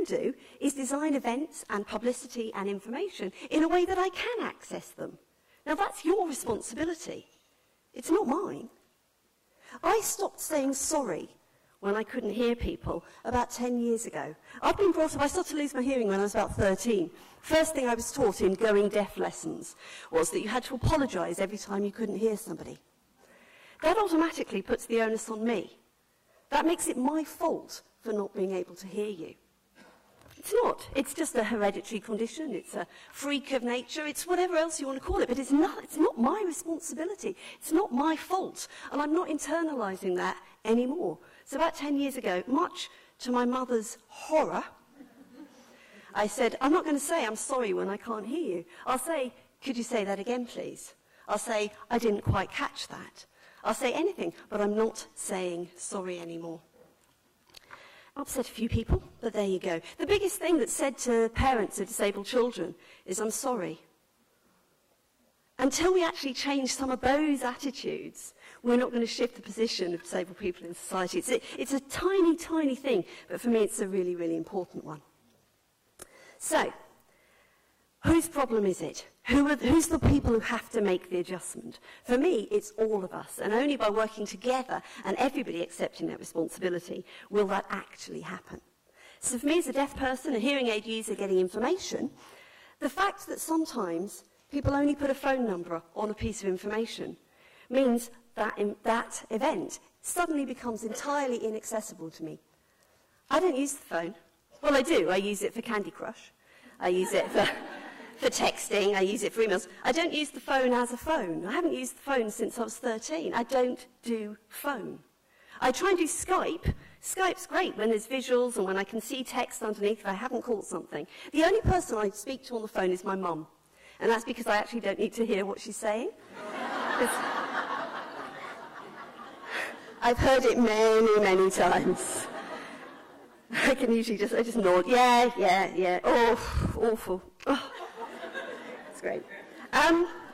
can do is design events and publicity and information in a way that I can access them. Now, that's your responsibility. It's not mine. I stopped saying sorry when I couldn't hear people about 10 years ago. I've been brought up, I started to lose my hearing when I was about 13. First thing I was taught in going deaf lessons was that you had to apologise every time you couldn't hear somebody. That automatically puts the onus on me. That makes it my fault for not being able to hear you. It's not. It's just a hereditary condition. It's a freak of nature. It's whatever else you want to call it. But it's not my responsibility. It's not my fault. And I'm not internalising that anymore. So about 10 years ago, much to my mother's horror, I said, I'm not going to say I'm sorry when I can't hear you. I'll say, could you say that again, please? I'll say, I didn't quite catch that. I'll say anything, but I'm not saying sorry anymore. Upset a few people, but there you go. The biggest thing that's said to parents of disabled children is, I'm sorry. Until we actually change some of those attitudes, we're not going to shift the position of disabled people in society. It's a tiny, tiny thing, but for me it's a really, really important one. So, whose problem is it? Who's the people who have to make the adjustment? For me, it's all of us, and only by working together and everybody accepting that responsibility will that actually happen. So for me as a deaf person, a hearing aid user getting information, the fact that sometimes people only put a phone number on a piece of information means that that event suddenly becomes entirely inaccessible to me. I don't use the phone. Well, I do. I use it for Candy Crush. I use it for texting. I use it for emails. I don't use the phone as a phone. I haven't used the phone since I was 13. I don't do phone. I try and do Skype. Skype's great when there's visuals and when I can see text underneath if I haven't caught something. The only person I speak to on the phone is my mum. And that's because I actually don't need to hear what she's saying. I've heard it many, many times. I can usually just nod. Yeah. Oh, awful. Oh. It's great.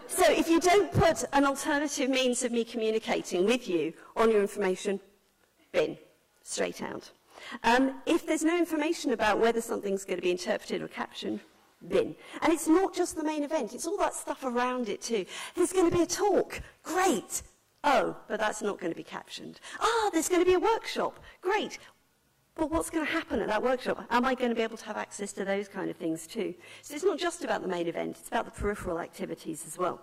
So if you don't put an alternative means of me communicating with you on your information, bin, straight out. If there's no information about whether something's going to be interpreted or captioned, bin. And it's not just the main event, it's all that stuff around it too. There's going to be a talk, great. Oh, but that's not going to be captioned. There's going to be a workshop, great. But what's going to happen at that workshop? Am I going to be able to have access to those kind of things too? So it's not just about the main event, it's about the peripheral activities as well.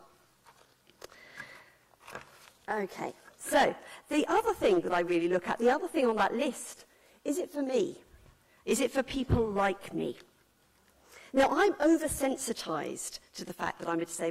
Okay, so the other thing that I really look at, the other thing on that list, is it for me? Is it for people like me? Now, I'm oversensitized to the fact that I'm a disabled